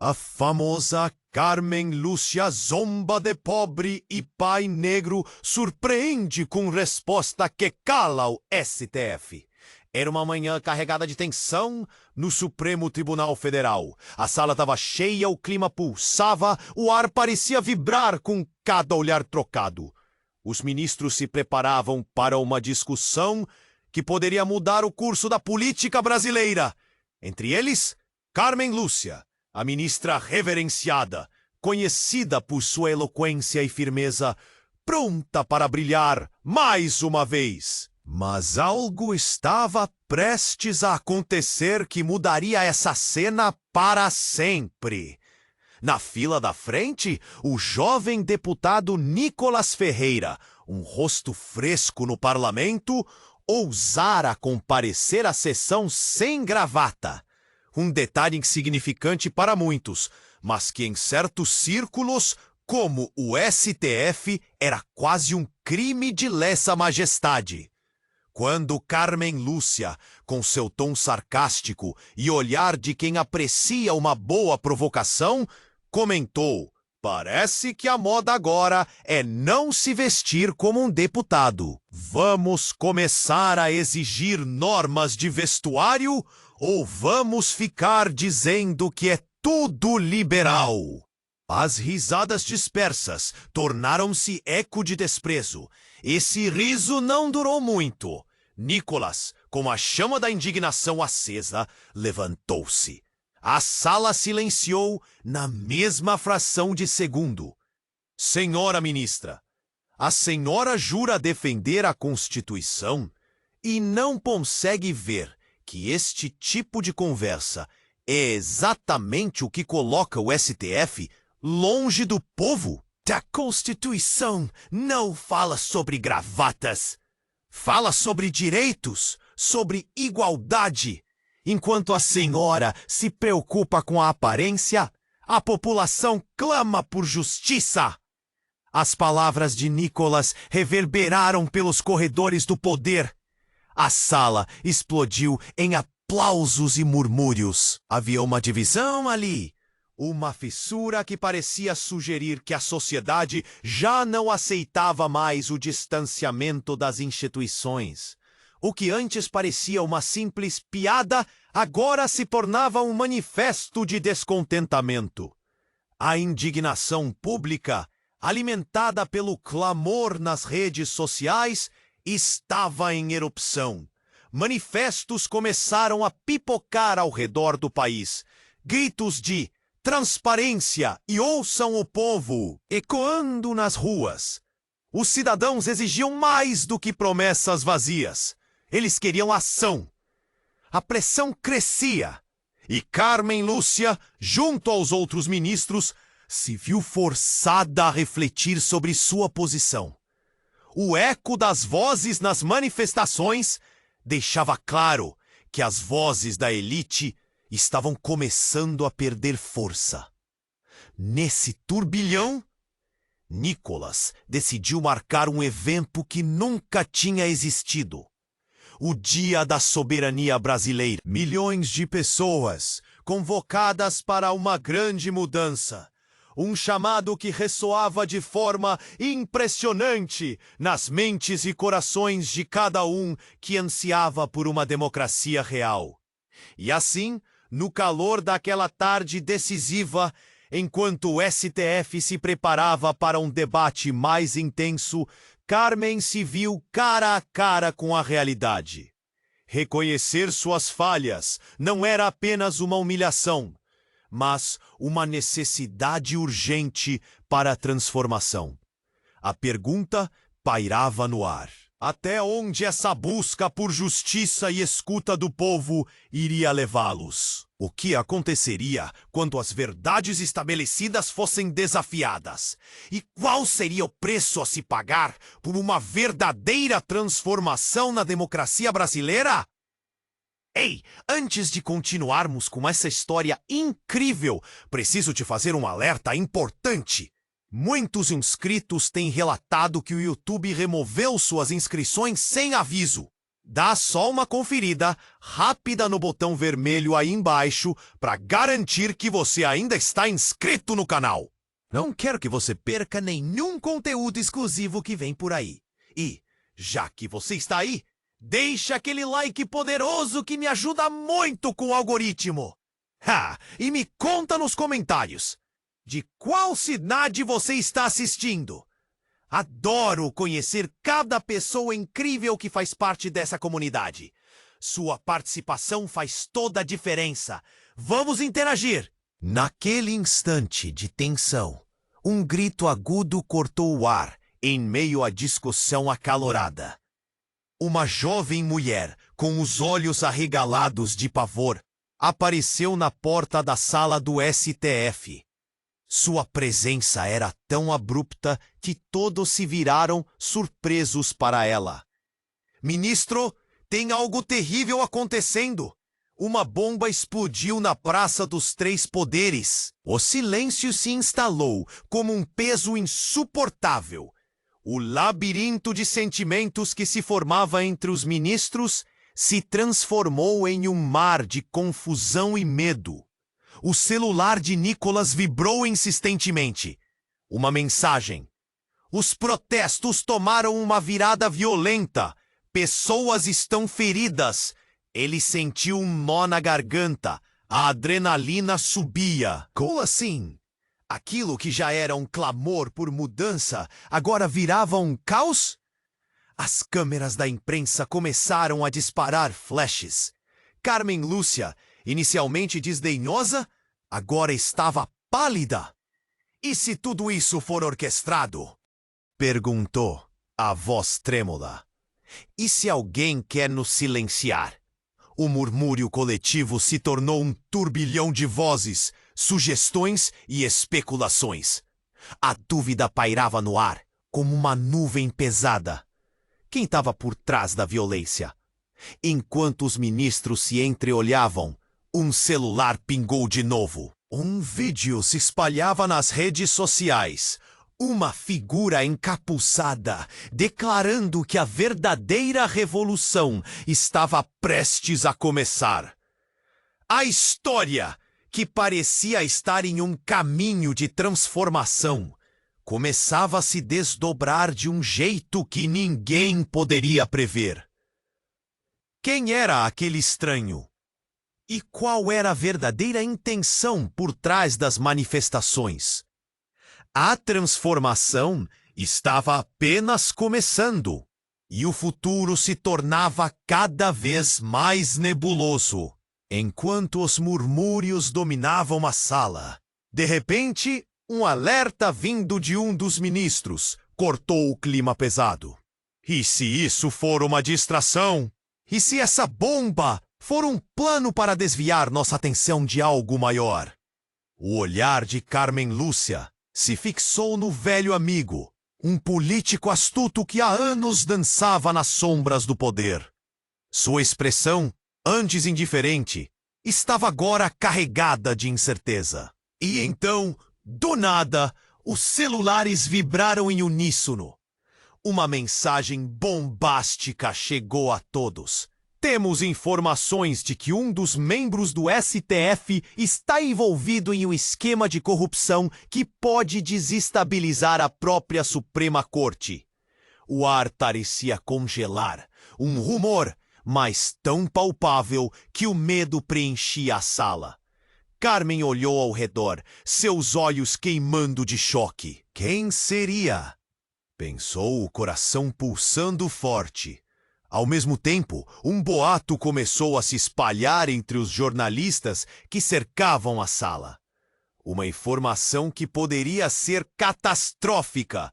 A famosa Carmen Lúcia zomba de pobre e pai negro surpreende com resposta que cala o STF. Era uma manhã carregada de tensão no Supremo Tribunal Federal. A sala estava cheia, o clima pulsava, o ar parecia vibrar com cada olhar trocado. Os ministros se preparavam para uma discussão que poderia mudar o curso da política brasileira. Entre eles, Carmen Lúcia, a ministra reverenciada, conhecida por sua eloquência e firmeza, pronta para brilhar mais uma vez. Mas algo estava prestes a acontecer que mudaria essa cena para sempre. Na fila da frente, o jovem deputado Nicolas Ferreira, um rosto fresco no parlamento, ousara comparecer à sessão sem gravata. Um detalhe insignificante para muitos, mas que em certos círculos, como o STF, era quase um crime de lesa majestade. Quando Carmen Lúcia, com seu tom sarcástico e olhar de quem aprecia uma boa provocação, comentou: "Parece que a moda agora é não se vestir como um deputado. Vamos começar a exigir normas de vestuário ou vamos ficar dizendo que é tudo liberal?" As risadas dispersas tornaram-se eco de desprezo. Esse riso não durou muito. Nicolas, com a chama da indignação acesa, levantou-se. A sala silenciou na mesma fração de segundo. "Senhora ministra, a senhora jura defender a Constituição e não consegue ver que este tipo de conversa é exatamente o que coloca o STF longe do povo? A Constituição não fala sobre gravatas. Fala sobre direitos, sobre igualdade. Enquanto a senhora se preocupa com a aparência, a população clama por justiça." As palavras de Nicolas reverberaram pelos corredores do poder. A sala explodiu em aplausos e murmúrios. Havia uma divisão ali. Uma fissura que parecia sugerir que a sociedade já não aceitava mais o distanciamento das instituições. O que antes parecia uma simples piada, agora se tornava um manifesto de descontentamento. A indignação pública, alimentada pelo clamor nas redes sociais, estava em erupção. Manifestos começaram a pipocar ao redor do país. Gritos de "transparência" e "ouçam o povo" ecoando nas ruas. Os cidadãos exigiam mais do que promessas vazias. Eles queriam ação. A pressão crescia e Carmen Lúcia, junto aos outros ministros, se viu forçada a refletir sobre sua posição. O eco das vozes nas manifestações deixava claro que as vozes da elite estavam começando a perder força. Nesse turbilhão, Nicolas decidiu marcar um evento que nunca tinha existido. O Dia da Soberania Brasileira. Milhões de pessoas convocadas para uma grande mudança. Um chamado que ressoava de forma impressionante nas mentes e corações de cada um que ansiava por uma democracia real. E assim, no calor daquela tarde decisiva, enquanto o STF se preparava para um debate mais intenso, Carmen se viu cara a cara com a realidade. Reconhecer suas falhas não era apenas uma humilhação, mas uma necessidade urgente para a transformação. A pergunta pairava no ar: até onde essa busca por justiça e escuta do povo iria levá-los? O que aconteceria quando as verdades estabelecidas fossem desafiadas? E qual seria o preço a se pagar por uma verdadeira transformação na democracia brasileira? Ei, antes de continuarmos com essa história incrível, preciso te fazer um alerta importante. Muitos inscritos têm relatado que o YouTube removeu suas inscrições sem aviso. Dá só uma conferida rápida no botão vermelho aí embaixo para garantir que você ainda está inscrito no canal. Não quero que você perca nenhum conteúdo exclusivo que vem por aí. E, já que você está aí, deixa aquele like poderoso que me ajuda muito com o algoritmo. E me conta nos comentários, de qual cidade você está assistindo? Adoro conhecer cada pessoa incrível que faz parte dessa comunidade. Sua participação faz toda a diferença. Vamos interagir! Naquele instante de tensão, um grito agudo cortou o ar em meio à discussão acalorada. Uma jovem mulher, com os olhos arregalados de pavor, apareceu na porta da sala do STF. Sua presença era tão abrupta que todos se viraram surpresos para ela. Ministro, tem algo terrível acontecendo. Uma bomba explodiu na Praça dos Três Poderes. O silêncio se instalou como um peso insuportável. O labirinto de sentimentos que se formava entre os ministros se transformou em um mar de confusão e medo. O celular de Nicholas vibrou insistentemente. Uma mensagem. Os protestos tomaram uma virada violenta. Pessoas estão feridas. Ele sentiu um nó na garganta. A adrenalina subia. Como assim? Aquilo que já era um clamor por mudança, agora virava um caos? As câmeras da imprensa começaram a disparar flashes. Carmen Lúcia, inicialmente desdenhosa, agora estava pálida. E se tudo isso for orquestrado? Perguntou, a voz trêmula. E se alguém quer nos silenciar? O murmúrio coletivo se tornou um turbilhão de vozes, sugestões e especulações. A dúvida pairava no ar, como uma nuvem pesada. Quem estava por trás da violência? Enquanto os ministros se entreolhavam, um celular pingou de novo. Um vídeo se espalhava nas redes sociais. Uma figura encapuçada, declarando que a verdadeira revolução estava prestes a começar. A história, que parecia estar em um caminho de transformação, começava a se desdobrar de um jeito que ninguém poderia prever. Quem era aquele estranho? E qual era a verdadeira intenção por trás das manifestações? A transformação estava apenas começando, e o futuro se tornava cada vez mais nebuloso. Enquanto os murmúrios dominavam a sala, de repente, um alerta vindo de um dos ministros cortou o clima pesado. E se isso for uma distração? E se essa bomba for um plano para desviar nossa atenção de algo maior? O olhar de Carmen Lúcia se fixou no velho amigo, um político astuto que há anos dançava nas sombras do poder. Sua expressão, antes indiferente, estava agora carregada de incerteza. E então, do nada, os celulares vibraram em uníssono. Uma mensagem bombástica chegou a todos. Temos informações de que um dos membros do STF está envolvido em um esquema de corrupção que pode desestabilizar a própria Suprema Corte. O ar parecia congelar, um rumor, mas tão palpável que o medo preenchia a sala. Carmen olhou ao redor, seus olhos queimando de choque. Quem seria? Pensou, o coração pulsando forte. Ao mesmo tempo, um boato começou a se espalhar entre os jornalistas que cercavam a sala. Uma informação que poderia ser catastrófica.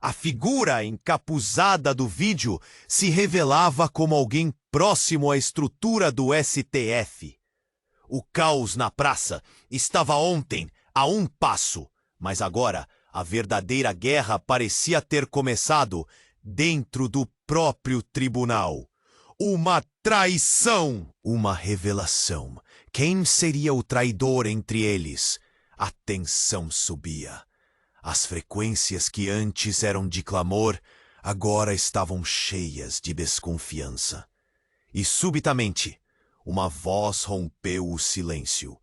A figura encapuzada do vídeo se revelava como alguém próximo à estrutura do STF. O caos na praça estava ontem a um passo, mas agora a verdadeira guerra parecia ter começado dentro do próprio tribunal. Uma traição! Uma revelação. Quem seria o traidor entre eles? A tensão subia. As frequências que antes eram de clamor, agora estavam cheias de desconfiança. E subitamente, uma voz rompeu o silêncio.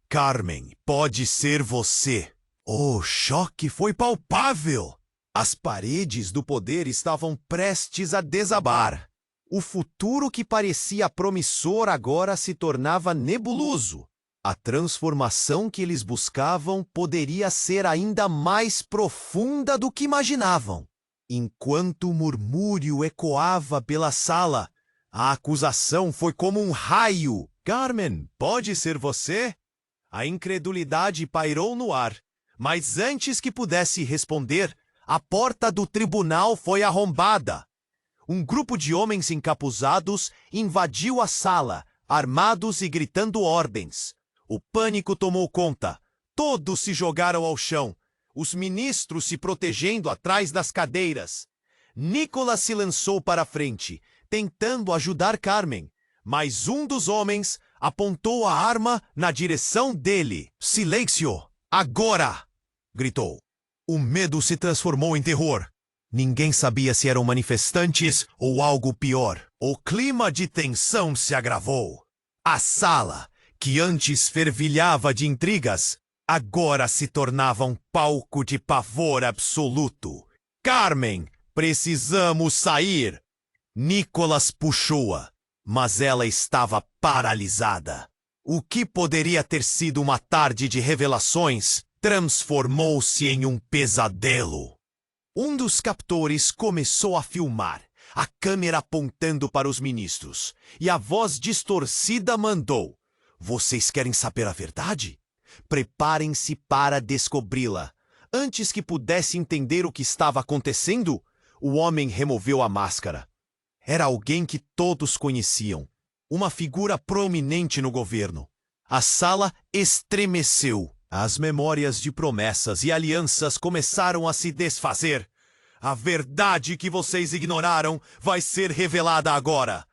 Carmen, pode ser você. O choque foi palpável. As paredes do poder estavam prestes a desabar. O futuro que parecia promissor agora se tornava nebuloso. A transformação que eles buscavam poderia ser ainda mais profunda do que imaginavam. Enquanto o murmúrio ecoava pela sala, a acusação foi como um raio. Carmen, pode ser você? A incredulidade pairou no ar, mas antes que pudesse responder, a porta do tribunal foi arrombada. Um grupo de homens encapuzados invadiu a sala, armados e gritando ordens. O pânico tomou conta. Todos se jogaram ao chão, os ministros se protegendo atrás das cadeiras. Nicholas se lançou para a frente, tentando ajudar Carmen, mas um dos homens apontou a arma na direção dele. Silêncio! Agora! Gritou. O medo se transformou em terror. Ninguém sabia se eram manifestantes ou algo pior. O clima de tensão se agravou. A sala, que antes fervilhava de intrigas, agora se tornava um palco de pavor absoluto. Carmen, precisamos sair! Nicholas puxou-a, mas ela estava paralisada. O que poderia ter sido uma tarde de revelações transformou-se em um pesadelo. Um dos captores começou a filmar, a câmera apontando para os ministros, e a voz distorcida mandou: "Vocês querem saber a verdade? Preparem-se para descobri-la." Antes que pudesse entender o que estava acontecendo, o homem removeu a máscara. Era alguém que todos conheciam, uma figura proeminente no governo. A sala estremeceu. As memórias de promessas e alianças começaram a se desfazer. A verdade que vocês ignoraram vai ser revelada agora.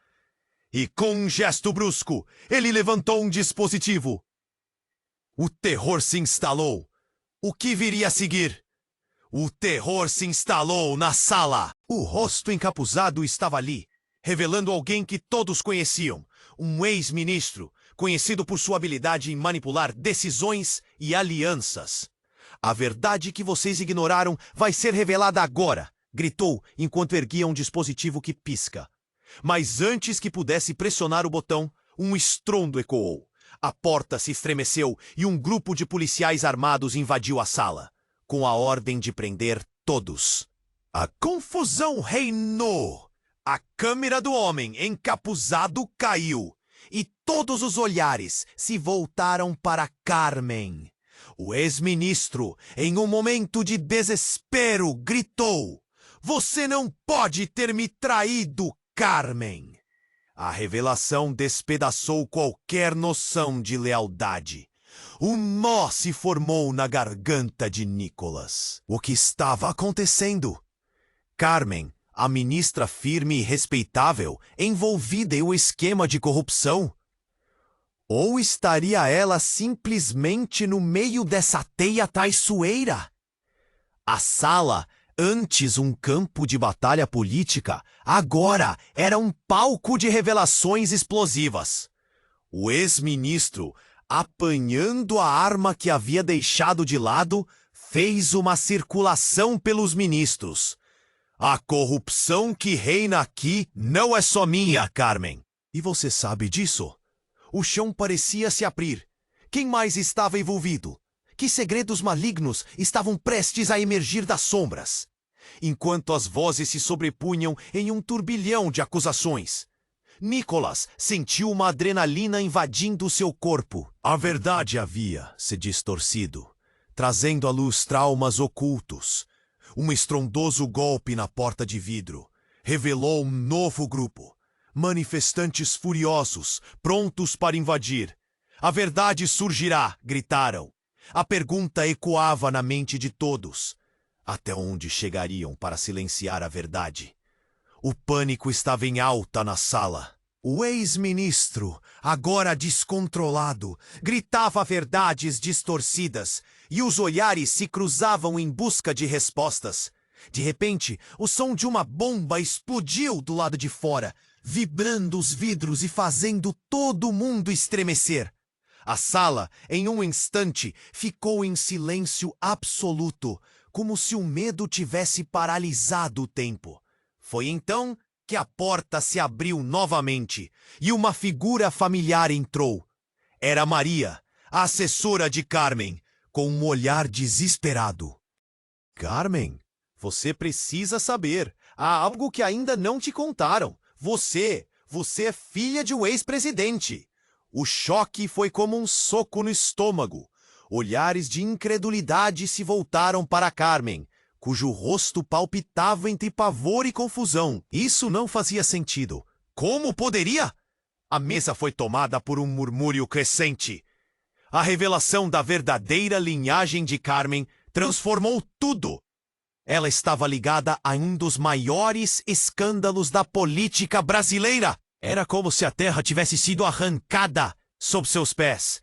E com um gesto brusco, ele levantou um dispositivo. O terror se instalou. O que viria a seguir? O terror se instalou na sala. O rosto encapuzado estava ali, revelando alguém que todos conheciam, um ex-ministro, conhecido por sua habilidade em manipular decisões e alianças. "A verdade que vocês ignoraram vai ser revelada agora", gritou enquanto erguia um dispositivo que pisca. Mas antes que pudesse pressionar o botão, um estrondo ecoou. A porta se estremeceu e um grupo de policiais armados invadiu a sala, com a ordem de prender todos. A confusão reinou. A câmera do homem encapuzado caiu e todos os olhares se voltaram para Carmen. O ex-ministro, em um momento de desespero, gritou: "Você não pode ter me traído, Carmen!" A revelação despedaçou qualquer noção de lealdade. Um nó se formou na garganta de Nicholas. O que estava acontecendo? Carmen, a ministra firme e respeitável, envolvida em um esquema de corrupção? Ou estaria ela simplesmente no meio dessa teia traiçoeira? A sala, antes um campo de batalha política, agora era um palco de revelações explosivas. O ex-ministro, apanhando a arma que havia deixado de lado, fez uma circulação pelos ministros. "A corrupção que reina aqui não é só minha, Carmen. E você sabe disso?" O chão parecia se abrir. Quem mais estava envolvido? Que segredos malignos estavam prestes a emergir das sombras? Enquanto as vozes se sobrepunham em um turbilhão de acusações, Nicholas sentiu uma adrenalina invadindo seu corpo. A verdade havia se distorcido, trazendo à luz traumas ocultos. Um estrondoso golpe na porta de vidro revelou um novo grupo. Manifestantes furiosos, prontos para invadir. "A verdade surgirá", gritaram. A pergunta ecoava na mente de todos. Até onde chegariam para silenciar a verdade? O pânico estava em alta na sala. O ex-ministro, agora descontrolado, gritava verdades distorcidas e os olhares se cruzavam em busca de respostas. De repente, o som de uma bomba explodiu do lado de fora, vibrando os vidros e fazendo todo mundo estremecer. A sala, em um instante, ficou em silêncio absoluto, como se o medo tivesse paralisado o tempo. Foi então que a porta se abriu novamente e uma figura familiar entrou. Era Maria, a assessora de Carmen, com um olhar desesperado. Carmen, você precisa saber. Há algo que ainda não te contaram. Você é filha de um ex-presidente. O choque foi como um soco no estômago. Olhares de incredulidade se voltaram para Carmen, cujo rosto palpitava entre pavor e confusão. Isso não fazia sentido. Como poderia? A mesa foi tomada por um murmúrio crescente. A revelação da verdadeira linhagem de Carmen transformou tudo. Ela estava ligada a um dos maiores escândalos da política brasileira. Era como se a terra tivesse sido arrancada sob seus pés.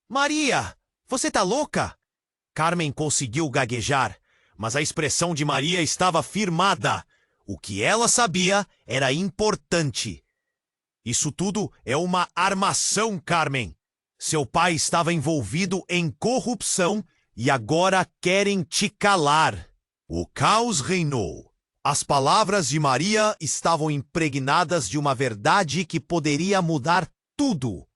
Maria, você tá louca? Carmen conseguiu gaguejar, mas a expressão de Maria estava firmada. O que ela sabia era importante. Isso tudo é uma armação, Carmen. Seu pai estava envolvido em corrupção e agora querem te calar. O caos reinou. As palavras de Maria estavam impregnadas de uma verdade que poderia mudar tudo.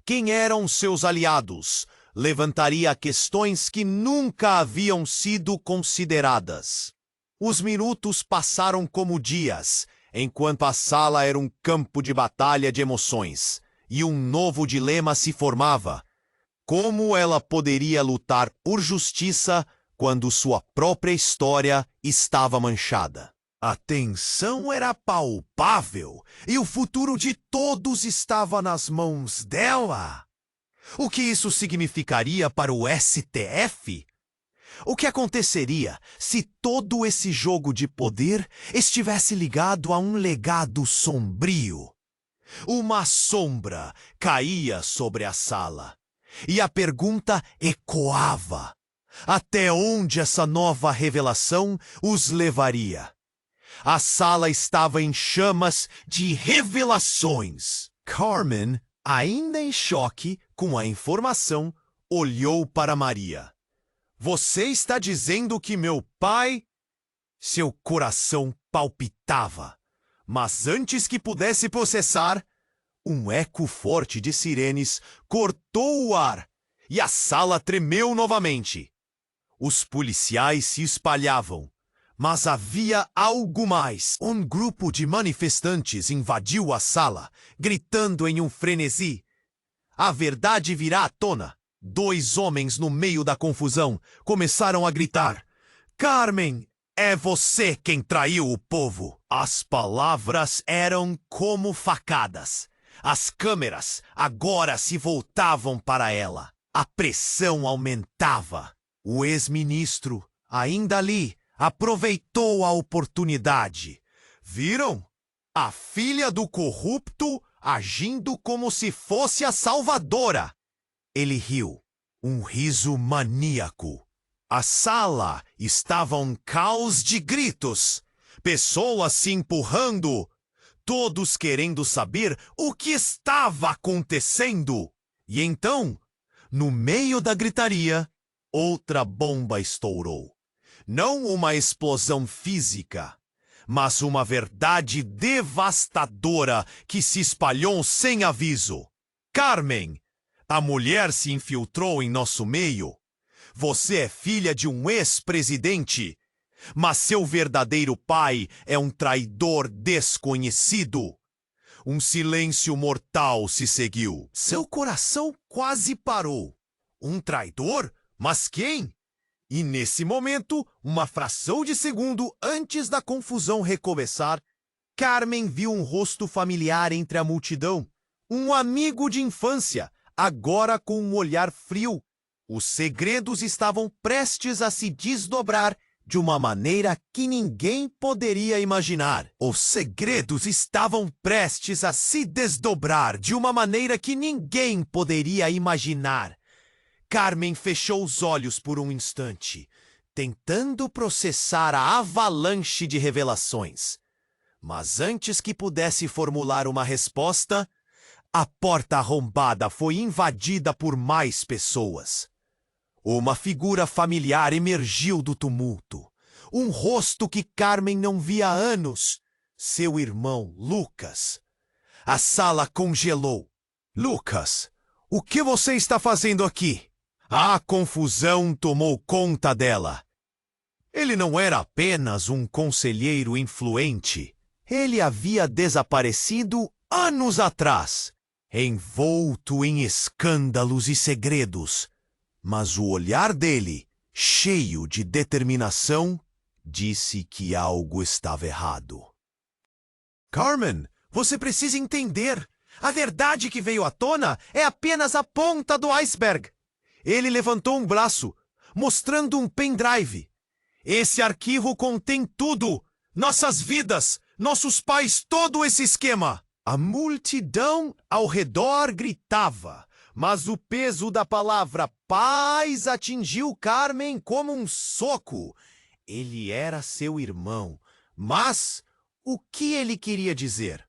Quem eram seus aliados? Levantaria questões que nunca haviam sido consideradas. Os minutos passaram como dias, enquanto a sala era um campo de batalha de emoções, e um novo dilema se formava. Como ela poderia lutar por justiça quando sua própria história estava manchada? A tensão era palpável e o futuro de todos estava nas mãos dela. O que isso significaria para o STF? O que aconteceria se todo esse jogo de poder estivesse ligado a um legado sombrio? Uma sombra caía sobre a sala e a pergunta ecoava. Até onde essa nova revelação os levaria? A sala estava em chamas de revelações. Carmen, ainda em choque com a informação, olhou para Maria. Você está dizendo que meu pai... Seu coração palpitava, mas antes que pudesse processar, um eco forte de sirenes cortou o ar e a sala tremeu novamente. Os policiais se espalhavam, mas havia algo mais. Um grupo de manifestantes invadiu a sala, gritando em um frenesi. A verdade virá à tona. 2 homens no meio da confusão começaram a gritar: Carmen, é você quem traiu o povo. As palavras eram como facadas. As câmeras agora se voltavam para ela. A pressão aumentava. O ex-ministro, ainda ali, aproveitou a oportunidade. Viram? A filha do corrupto agindo como se fosse a salvadora. Ele riu, um riso maníaco. A sala estava um caos de gritos, pessoas se empurrando, todos querendo saber o que estava acontecendo. E então, no meio da gritaria, outra bomba estourou. Não uma explosão física, mas uma verdade devastadora que se espalhou sem aviso. Carmen, a mulher se infiltrou em nosso meio. Você é filha de um ex-presidente, mas seu verdadeiro pai é um traidor desconhecido. Um silêncio mortal se seguiu. Seu coração quase parou. Um traidor? Mas quem? E nesse momento, uma fração de segundo antes da confusão recomeçar, Carmen viu um rosto familiar entre a multidão. Um amigo de infância, agora com um olhar frio. Os segredos estavam prestes a se desdobrar de uma maneira que ninguém poderia imaginar. Os segredos estavam prestes a se desdobrar de uma maneira que ninguém poderia imaginar. Carmen fechou os olhos por um instante, tentando processar a avalanche de revelações. Mas antes que pudesse formular uma resposta, a porta arrombada foi invadida por mais pessoas. Uma figura familiar emergiu do tumulto. Um rosto que Carmen não via há anos. Seu irmão, Lucas. A sala congelou. Lucas, o que você está fazendo aqui? A confusão tomou conta dela. Ele não era apenas um conselheiro influente. Ele havia desaparecido anos atrás, envolto em escândalos e segredos. Mas o olhar dele, cheio de determinação, disse que algo estava errado. Carmen, você precisa entender. A verdade que veio à tona é apenas a ponta do iceberg. Ele levantou um braço, mostrando um pendrive. Esse arquivo contém tudo. Nossas vidas, nossos pais, todo esse esquema. A multidão ao redor gritava, mas o peso da palavra paz atingiu Carmen como um soco. Ele era seu irmão, mas o que ele queria dizer?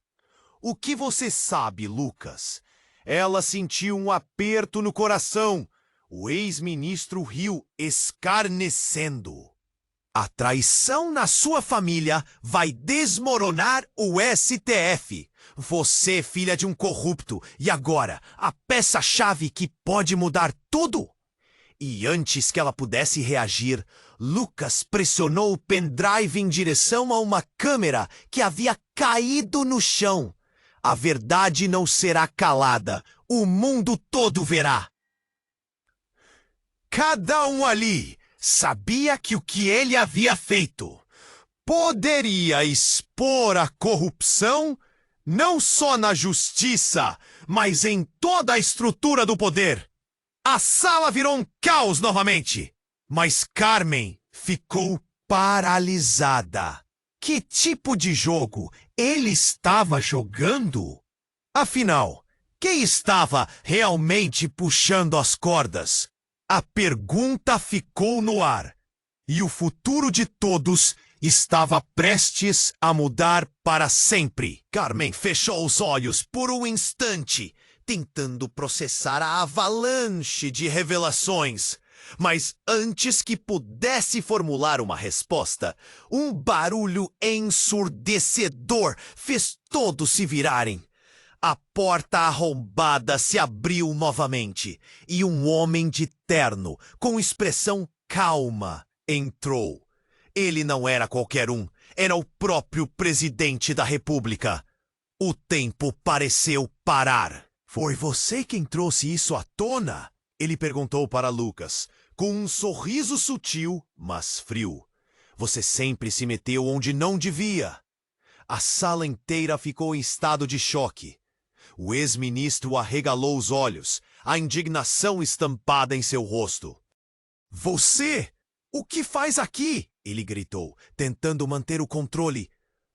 O que você sabe, Lucas? Ela sentiu um aperto no coração. O ex-ministro riu, escarnecendo. A traição na sua família vai desmoronar o STF. Você, filha de um corrupto, e agora a peça-chave que pode mudar tudo? E antes que ela pudesse reagir, Lucas pressionou o pendrive em direção a uma câmera que havia caído no chão. A verdade não será calada. O mundo todo verá. Cada um ali sabia que o que ele havia feito poderia expor a corrupção não só na justiça, mas em toda a estrutura do poder. A sala virou um caos novamente, mas Carmen ficou paralisada. Que tipo de jogo ele estava jogando? Afinal, quem estava realmente puxando as cordas? A pergunta ficou no ar, e o futuro de todos estava prestes a mudar para sempre. Carmen fechou os olhos por um instante, tentando processar a avalanche de revelações. Mas antes que pudesse formular uma resposta, um barulho ensurdecedor fez todos se virarem. A porta arrombada se abriu novamente e um homem de terno, com expressão calma, entrou. Ele não era qualquer um, era o próprio presidente da República. O tempo pareceu parar. Foi você quem trouxe isso à tona? Ele perguntou para Lucas, com um sorriso sutil, mas frio. Você sempre se meteu onde não devia. A sala inteira ficou em estado de choque. O ex-ministro arregalou os olhos, a indignação estampada em seu rosto. Você? O que faz aqui? Ele gritou, tentando manter o controle.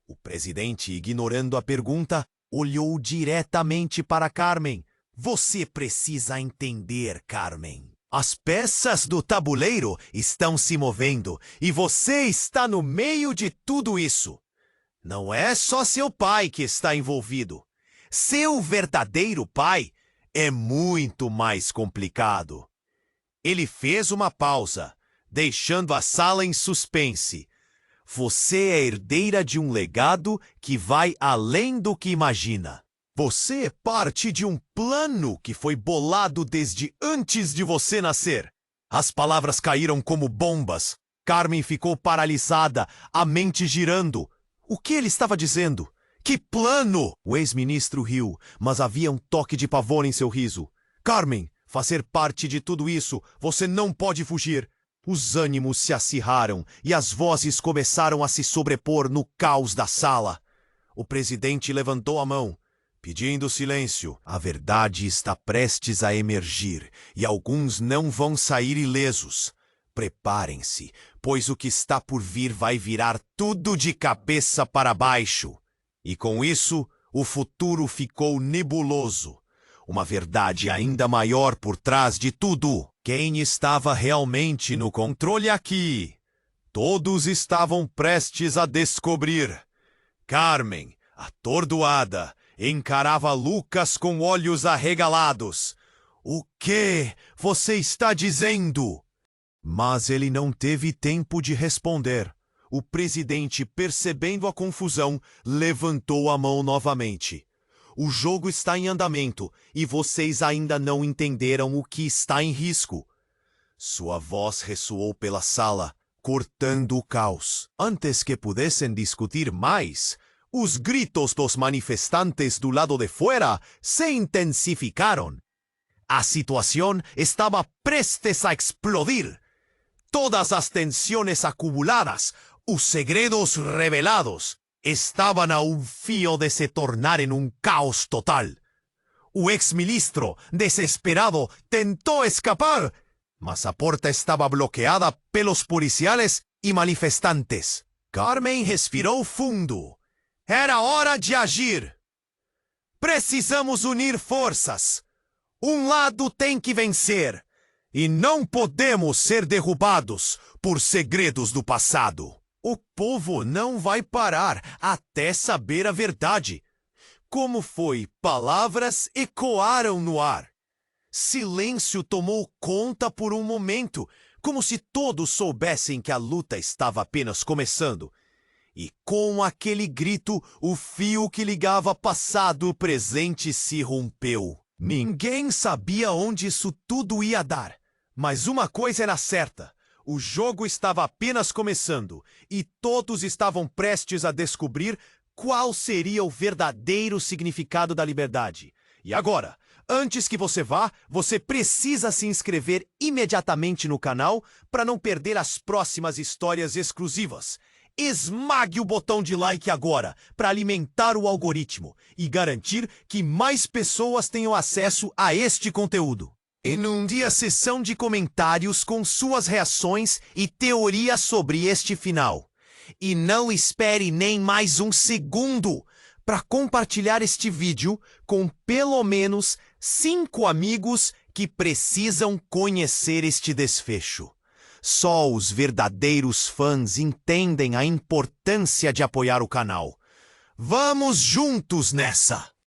O presidente, ignorando a pergunta, olhou diretamente para Carmen. Você precisa entender, Carmen. As peças do tabuleiro estão se movendo e você está no meio de tudo isso. Não é só seu pai que está envolvido. Seu verdadeiro pai é muito mais complicado. Ele fez uma pausa, deixando a sala em suspense. Você é herdeira de um legado que vai além do que imagina. Você é parte de um plano que foi bolado desde antes de você nascer. As palavras caíram como bombas. Carmen ficou paralisada, a mente girando. O que ele estava dizendo? Que plano? O ex-ministro riu, mas havia um toque de pavor em seu riso. Carmen, fazer parte de tudo isso, você não pode fugir. Os ânimos se acirraram e as vozes começaram a se sobrepor no caos da sala. O presidente levantou a mão, pedindo silêncio. A verdade está prestes a emergir e alguns não vão sair ilesos. Preparem-se, pois o que está por vir vai virar tudo de cabeça para baixo. E com isso, o futuro ficou nebuloso. Uma verdade ainda maior por trás de tudo. Quem estava realmente no controle aqui? Todos estavam prestes a descobrir. Carmen, atordoada, encarava Lucas com olhos arregalados. O que você está dizendo? Mas ele não teve tempo de responder. O presidente, percebendo a confusão, levantou a mão novamente. O jogo está em andamento e vocês ainda não entenderam o que está em risco. Sua voz ressoou pela sala, cortando o caos. Antes que pudessem discutir mais, os gritos dos manifestantes do lado de fora se intensificaram. A situação estava prestes a explodir. Todas as tensões acumuladas, os segredos revelados, estavam a um fio de se tornar em um caos total. O ex-ministro, desesperado, tentou escapar, mas a porta estava bloqueada pelos policiais e manifestantes. Carmen respirou fundo. Era hora de agir. Precisamos unir forças. Um lado tem que vencer. E não podemos ser derrubados por segredos do passado. O povo não vai parar até saber a verdade. Como foi? Palavras ecoaram no ar. Silêncio tomou conta por um momento, como se todos soubessem que a luta estava apenas começando. E com aquele grito, o fio que ligava passado e presente se rompeu. Ninguém sabia onde isso tudo ia dar. Mas uma coisa era certa. O jogo estava apenas começando e todos estavam prestes a descobrir qual seria o verdadeiro significado da liberdade. E agora, antes que você vá, você precisa se inscrever imediatamente no canal para não perder as próximas histórias exclusivas. Esmague o botão de like agora para alimentar o algoritmo e garantir que mais pessoas tenham acesso a este conteúdo. Inunde a seção de comentários com suas reações e teorias sobre este final. E não espere nem mais um segundo para compartilhar este vídeo com pelo menos 5 amigos que precisam conhecer este desfecho. Só os verdadeiros fãs entendem a importância de apoiar o canal. Vamos juntos nessa!